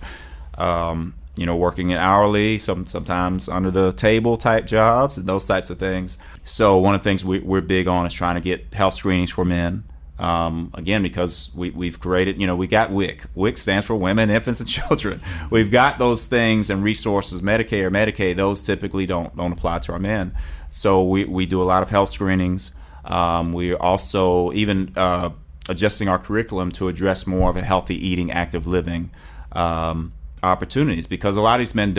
working in hourly, sometimes under the table type jobs and those types of things. So one of the things we're big on is trying to get health screenings for men. Again, because we've created, we got WIC. WIC stands for Women, Infants, and Children. We've got those things and resources, Medicare or Medicaid, those typically don't apply to our men. So we do a lot of health screenings. We're also even adjusting our curriculum to address more of a healthy eating, active living opportunities, because a lot of these men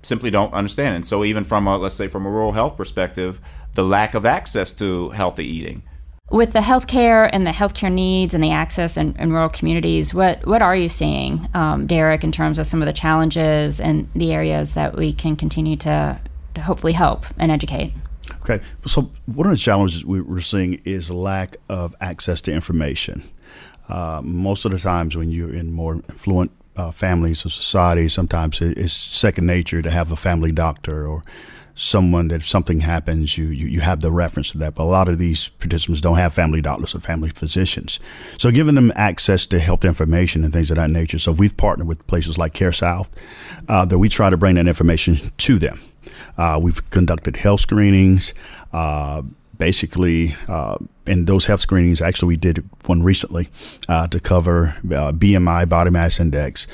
simply don't understand. And so even from a rural health perspective, the lack of access to healthy eating. With the healthcare and the healthcare needs and the access in rural communities, what are you seeing, Derrick, in terms of some of the challenges and the areas that we can continue to hopefully help and educate? Okay, so one of the challenges we're seeing is lack of access to information. Most of the times when you're in more affluent families or society, sometimes it's second nature to have a family doctor or someone that if something happens, you have the reference to that. But a lot of these participants don't have family doctors or family physicians. So giving them access to health information and things of that nature. So we've partnered with places like Care South that we try to bring that information to them. We've conducted health screenings. In those health screenings, actually, we did one recently to cover BMI, body mass index,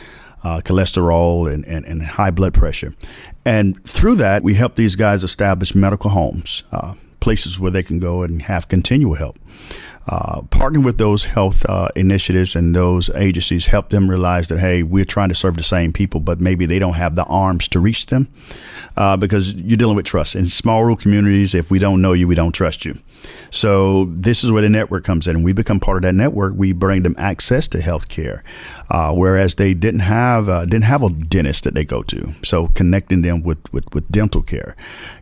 cholesterol, and high blood pressure. And through that, we help these guys establish medical homes, places where they can go and have continual help. Partnering with those health initiatives and those agencies help them realize that, hey, we're trying to serve the same people, but maybe they don't have the arms to reach them because you're dealing with trust. In small rural communities, if we don't know you, we don't trust you. So this is where the network comes in. We become part of that network. We bring them access to health care, whereas they didn't have a dentist that they go to. So connecting them with dental care,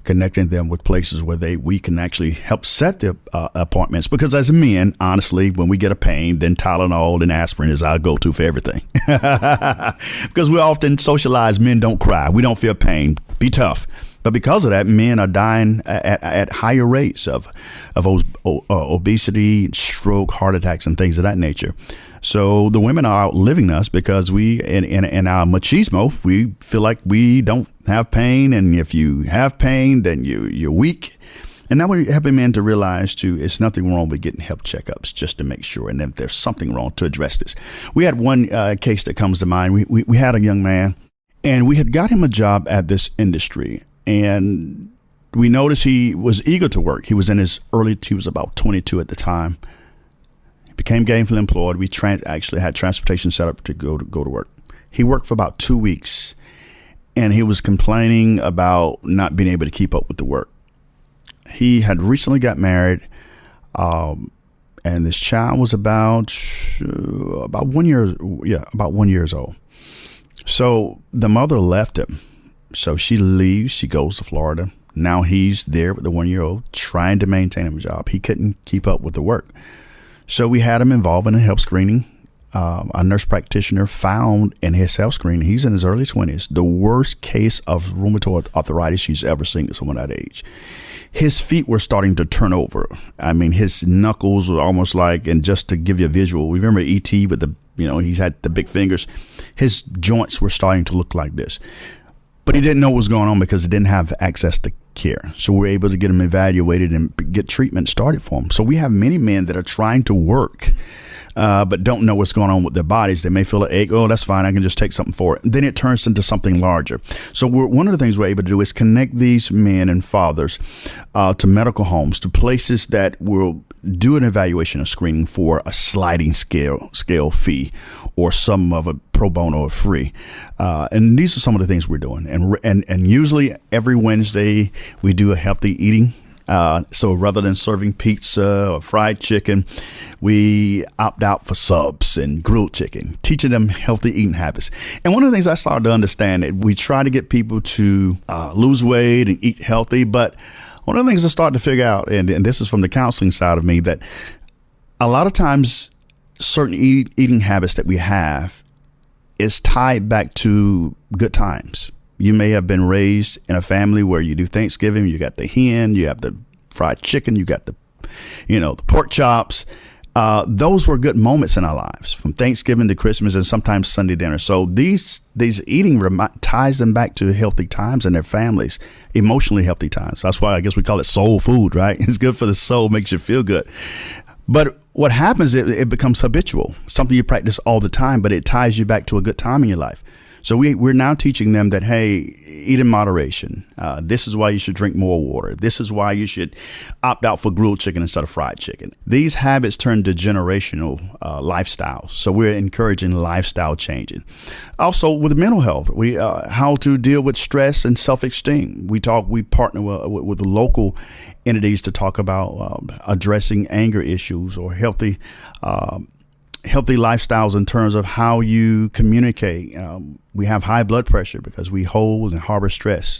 connecting them with places where we can actually help set the appointments. Because as men, honestly, when we get a pain, then Tylenol and aspirin is our go-to for everything. Because we often socialize, men don't cry. We don't feel pain. Be tough. But because of that, men are dying at higher rates of obesity, stroke, heart attacks, and things of that nature. So the women are outliving us because we, in our machismo, we feel like we don't have pain. And if you have pain, then you're weak. And now we're helping men to realize, too, it's nothing wrong with getting health checkups just to make sure. And if there's something wrong, to address this. We had one case that comes to mind. We had a young man, and we had got him a job at this industry. And we noticed he was eager to work. He was he was about 22 at the time. He became gainfully employed. We actually had transportation set up to go to work. He worked for about 2 weeks, and he was complaining about not being able to keep up with the work. He had recently got married, and this child was about 1 year, about 1 year old. So the mother left him. So she leaves, she goes to Florida. Now he's there with the 1 year old trying to maintain a job. He couldn't keep up with the work. So we had him involved in a health screening. A nurse practitioner found in his health screening, he's in his early 20s, the worst case of rheumatoid arthritis she's ever seen to someone that age. His feet were starting to turn over. I mean, his knuckles were almost like, and just to give you a visual, remember E.T. with he's had the big fingers. His joints were starting to look like this. But he didn't know what was going on because he didn't have access to care. So we're able to get them evaluated and get treatment started for them. So we have many men that are trying to work, but don't know what's going on with their bodies. They may feel an ache. Oh, that's fine. I can just take something for it. And then it turns into something larger. So one of the things we're able to do is connect these men and fathers to medical homes, to places that will do an evaluation or screening for a sliding scale fee, or some of a pro bono or free. And these are some of the things we're doing. And usually every Wednesday we do a healthy eating. So rather than serving pizza or fried chicken, we opt out for subs and grilled chicken, teaching them healthy eating habits. And one of the things I started to understand, that we try to get people to lose weight and eat healthy, but one of the things I started to figure out, and this is from the counseling side of me, that a lot of times certain eating habits that we have is tied back to good times. You may have been raised in a family where you do Thanksgiving, you got the hen, you have the fried chicken, you got the pork chops. Those were good moments in our lives, from Thanksgiving to Christmas and sometimes Sunday dinner. So these eating ties them back to healthy times in their families, emotionally healthy times. That's why I guess we call it soul food, right? It's good for the soul, makes you feel good. But what happens, it becomes habitual, something you practice all the time, but it ties you back to a good time in your life. So we're now teaching them that, hey, eat in moderation. This is why you should drink more water. This is why you should opt out for grilled chicken instead of fried chicken. These habits turn to generational lifestyles. So we're encouraging lifestyle changing. Also with mental health, how to deal with stress and self-esteem. We partner with local entities to talk about addressing anger issues or healthy lifestyles in terms of how you communicate. We have high blood pressure because we hold and harbor stress.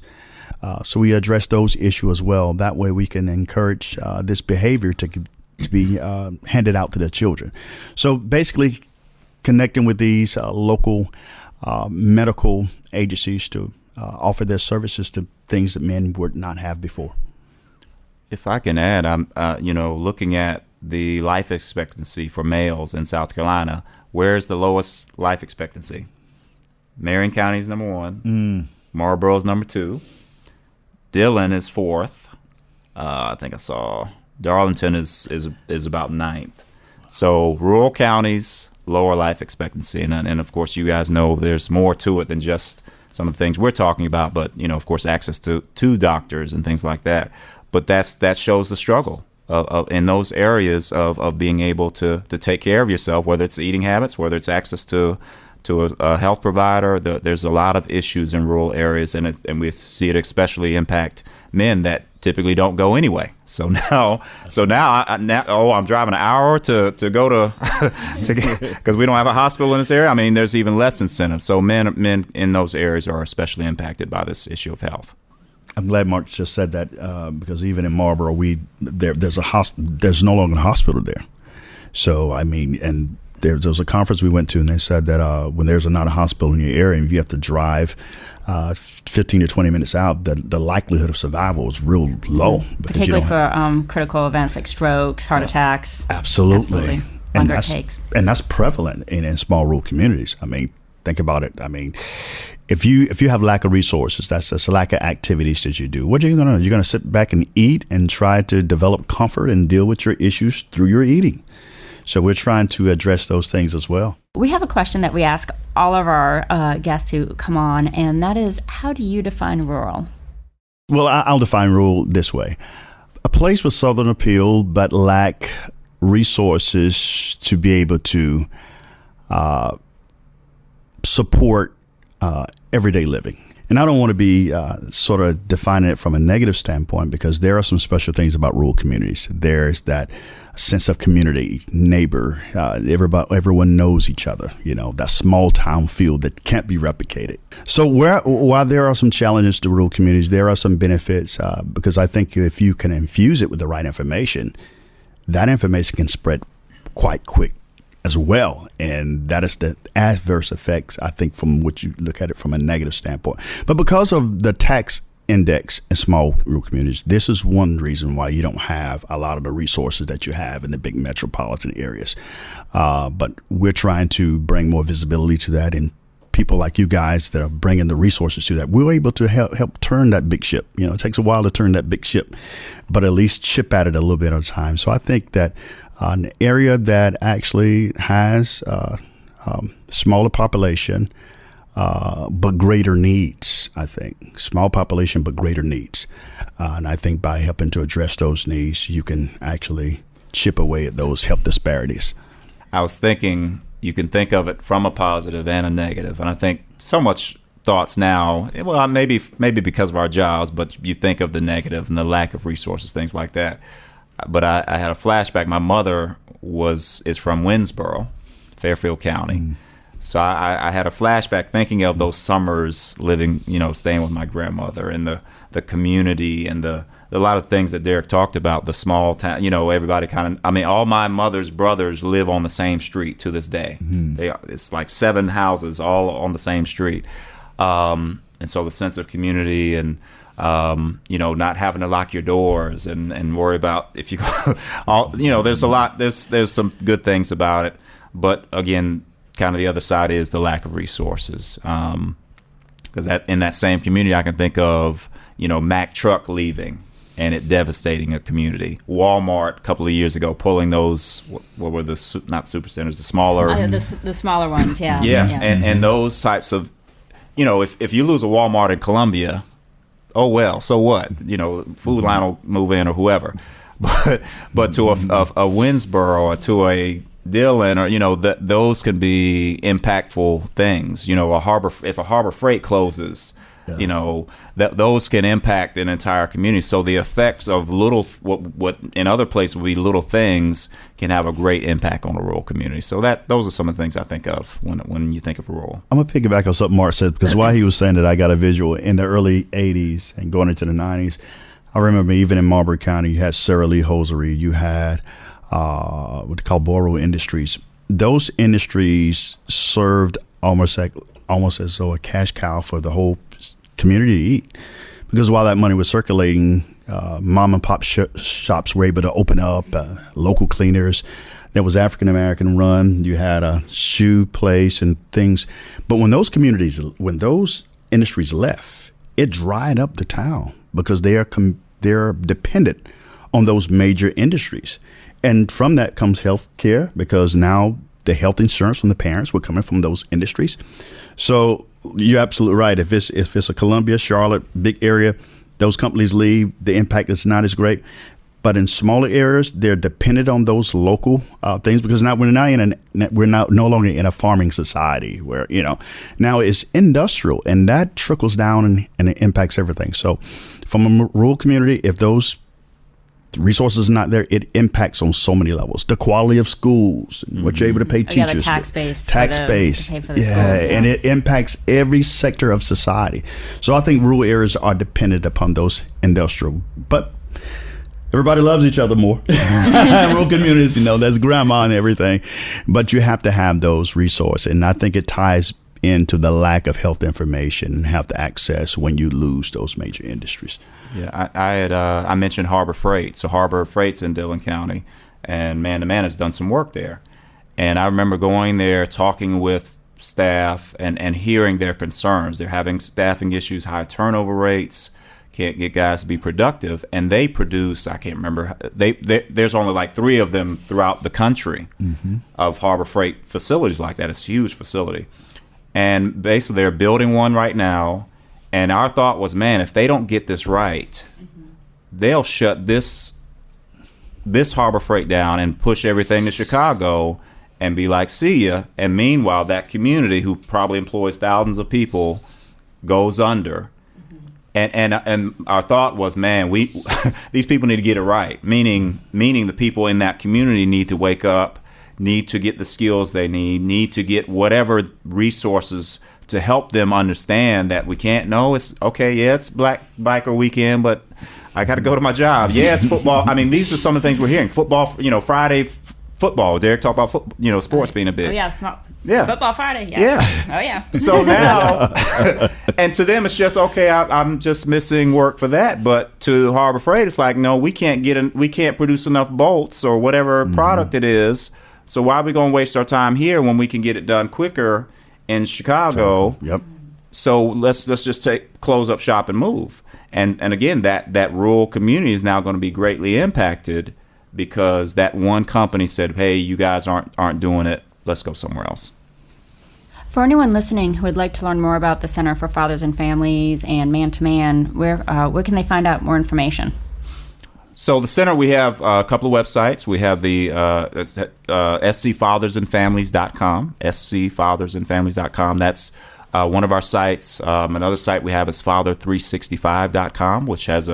So we address those issues as well. That way we can encourage this behavior to be handed out to the children. So basically connecting with these local medical agencies to offer their services to things that men would not have before. If I can add, I'm looking at the life expectancy for males in South Carolina. Where's the lowest life expectancy? Marion County is number 1. Marlboro is number 2. Dillon is 4th. I think I saw Darlington is about 9th. So rural counties, lower life expectancy, and of course you guys know there's more to it than just some of the things we're talking about. But of course access to doctors and things like that. But that shows the struggle of in those areas of being able to take care of yourself, whether it's eating habits, whether it's access to a health provider. There's a lot of issues in rural areas, and we see it especially impact men that typically don't go anyway. So now I'm driving an hour to go to because we don't have a hospital in this area. I mean, there's even less incentive. So men in those areas are especially impacted by this issue of health. I'm glad Mark just said that because even in Marlboro, there's no longer a hospital there. So I mean, and there was a conference we went to, and they said that when there's not a hospital in your area, and if you have to drive 15 to 20 minutes out, the likelihood of survival is real low. Particularly for critical events like strokes, heart attacks. Absolutely. And that's prevalent in small rural communities. I mean, think about it. I mean, if you have lack of resources, that's a lack of activities that you do. What are you going to do? You're going to sit back and eat and try to develop comfort and deal with your issues through your eating. So we're trying to address those things as well. We have a question that we ask all of our guests who come on, and that is, how do you define rural? Well, I'll define rural this way. A place with Southern appeal but lack resources to be able to support everyday living. And I don't want to be sort of defining it from a negative standpoint, because there are some special things about rural communities. There's that sense of community, neighbor, everyone knows each other, that small town feel that can't be replicated. So while there are some challenges to rural communities, there are some benefits because I think if you can infuse it with the right information, that information can spread quite quick as well. And that is the adverse effects, I think, from what you look at it from a negative standpoint. But because of the tax index in small rural communities, this is one reason why you don't have a lot of the resources that you have in the big metropolitan areas. But we're trying to bring more visibility to that and people like you guys that are bringing the resources to that, we're able to help turn that big ship. It takes a while to turn that big ship, but at least chip at it a little bit at a time. So I think that an area that actually has smaller population, but greater needs, I think. Small population, but greater needs. And I think by helping to address those needs, you can actually chip away at those health disparities. I was thinking you can think of it from a positive and a negative. And I think so much thoughts now, well, maybe because of our jobs, but you think of the negative and the lack of resources, things like that. But I had a flashback. My mother is from Winsboro, Fairfield County. So I had a flashback thinking of those summers living, staying with my grandmother and the community and a lot of things that Derrick talked about, the small town, everybody all my mother's brothers live on the same street to this day. It's like 7 houses all on the same street. And so the sense of community and, not having to lock your doors and worry about if you go, there's a lot, there's some good things about it. But again, kind of the other side is the lack of resources. Because in that same community, I can think of, Mack truck leaving and it devastating a community. Walmart a couple of years ago pulling those, what were not super centers, the smaller. The smaller ones, yeah. Yeah. And those types of, if you lose a Walmart in Columbia, oh well, so what? Food Line will move in or whoever. But to a Winsboro or to a Dillon or those can be impactful things. If a Harbor Freight closes, those can impact an entire community. So the effects of what in other places would be little things can have a great impact on a rural community. So those are some of the things I think of when you think of rural. I'm gonna piggyback on something Mark said, because while he was saying that, I got a visual in the early 80s and going into the 90s. I remember even in Marlboro County, you had Sara Lee Hosiery, you had what they call Boro Industries. Those industries served almost as though a cash cow for the whole community to eat, because while that money was circulating, mom and pop shops were able to open up, local cleaners. That was African American run. You had a shoe place and things. But when those industries left, it dried up the town because they're dependent on those major industries. And from that comes health care, because now the health insurance from the parents were coming from those industries. So you're absolutely right. If it's a Columbia, Charlotte, big area, those companies leave, the impact is not as great. But in smaller areas, they're dependent on those local things, because now we're no longer in a farming society where, now it's industrial, and that trickles down and it impacts everything. So from a rural community, if those resources are not there, it impacts on so many levels. The quality of schools, what you're able to pay teachers. The tax base. Yeah, schools, and it impacts every sector of society. So I think rural areas are dependent upon those industrial, but everybody loves each other more. Rural communities, there's grandma and everything, but you have to have those resources. And I think it ties into the lack of health information and health access when you lose those major industries. Yeah, I mentioned Harbor Freight. So Harbor Freight's in Dillon County, and Man to Man has done some work there. And I remember going there, talking with staff and hearing their concerns. They're having staffing issues, high turnover rates, can't get guys to be productive. And they produce, I can't remember, there's only like 3 of them throughout the country of Harbor Freight facilities like that. It's a huge facility. And basically they're building one right now. And our thought was, man, if they don't get this right, they'll shut this Harbor Freight down and push everything to Chicago and be like, see ya. And meanwhile, that community, who probably employs thousands of people, goes under. And our thought was, man, these people need to get it right. Meaning the people in that community need to wake up, need to get the skills they need to get whatever resources to help them understand that we can't know. It's okay, yeah, it's Black Biker Weekend, but I got to go to my job. Yeah, it's football. I mean, these are some of the things we're hearing. Football, Friday football. Derrick talked about sports being a big. Oh yeah, yeah. Football Friday. Yeah. Oh yeah. So now, and to them, it's just okay. I'm just missing work for that. But to Harbor Freight, it's like, no, we can't produce enough bolts or whatever product it is. So why are we going to waste our time here when we can get it done quicker in Chicago. Yep. So let's just close up shop and move. And again, that rural community is now going to be greatly impacted because that one company said, "Hey, you guys aren't doing it. Let's go somewhere else." For anyone listening who would like to learn more about the Center for Fathers and Families and Man to Man, where can they find out more information? So the center, we have a couple of websites. We have the scfathersandfamilies.com, scfathersandfamilies.com. That's one of our sites. Another site we have is father365.com, which is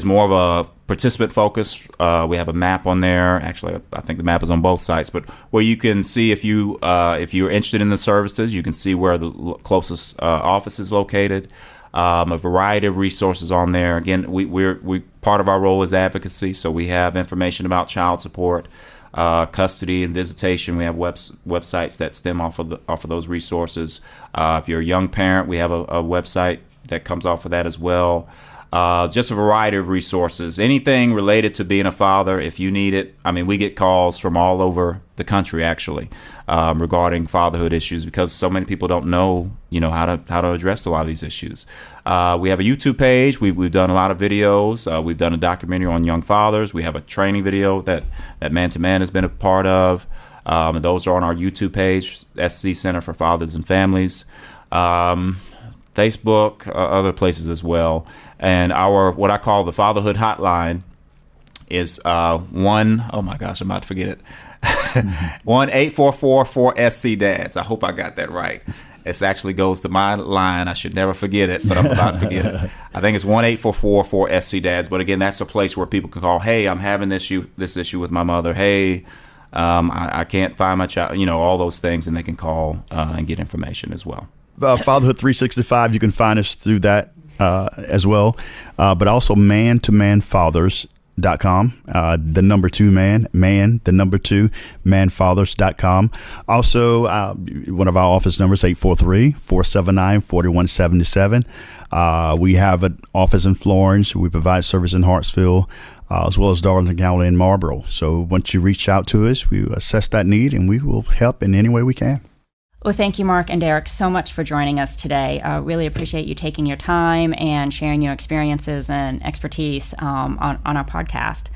more of a participant focus. We have a map on there. Actually, I think the map is on both sites, but where you can see if you're interested in the services, you can see where the closest office is located. A variety of resources on there. Again, we part of our role is advocacy, so we have information about child support, custody, and visitation. We have websites that stem off of those resources. If you're a young parent, we have a website that comes off of that as well. Just a variety of resources. Anything related to being a father, if you need it. I mean, we get calls from all over the country actually regarding fatherhood issues because so many people don't know, how to address a lot of these issues. We have a YouTube page. We've done a lot of videos. We've done a documentary on young fathers. We have a training video that Man to Man has been a part of. And those are on our YouTube page, SC Center for Fathers and Families. Facebook, other places as well. And our, what I call the Fatherhood Hotline is oh my gosh, I'm about to forget it. 1-844-4SC-DADS. I hope I got that right. It actually goes to my line. I should never forget it, but I'm about to forget it. I think it's 1-844-4SC-DADS. But again, that's a place where people can call, hey, I'm having this issue with my mother. Hey, I can't find my child, all those things, and they can call and get information as well. Fatherhood 365, you can find us through that as well, but also man-to-man-fathers.com, the number 2 man, the number 2 manfathers.com. Also, one of our office numbers, 843-479-4177. We have an office in Florence. We provide service in Hartsville, as well as Darlington County and Marlboro. So once you reach out to us, we assess that need and we will help in any way we can. Well, thank you, Marc and Derrick, so much for joining us today. Really appreciate you taking your time and sharing your experiences and expertise on our podcast.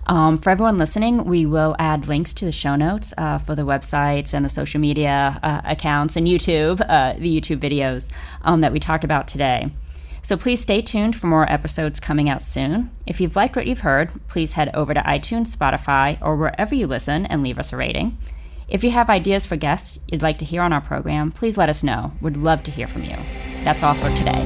For everyone listening, we will add links to the show notes for the websites and the social media accounts and YouTube, the YouTube videos that we talked about today. So please stay tuned for more episodes coming out soon. If you've liked what you've heard, please head over to iTunes, Spotify, or wherever you listen and leave us a rating. If you have ideas for guests you'd like to hear on our program, please let us know. We'd love to hear from you. That's all for today.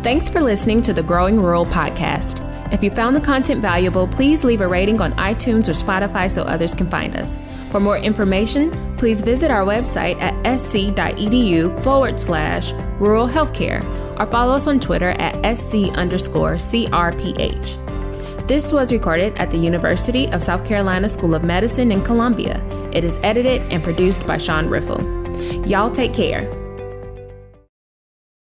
Thanks for listening to the Growing Rural podcast. If you found the content valuable, please leave a rating on iTunes or Spotify so others can find us. For more information, please visit our website at sc.edu/rural healthcare or follow us on Twitter at SC_CRPH. This was recorded at the University of South Carolina School of Medicine in Columbia. It is edited and produced by Sean Riffle. Y'all take care.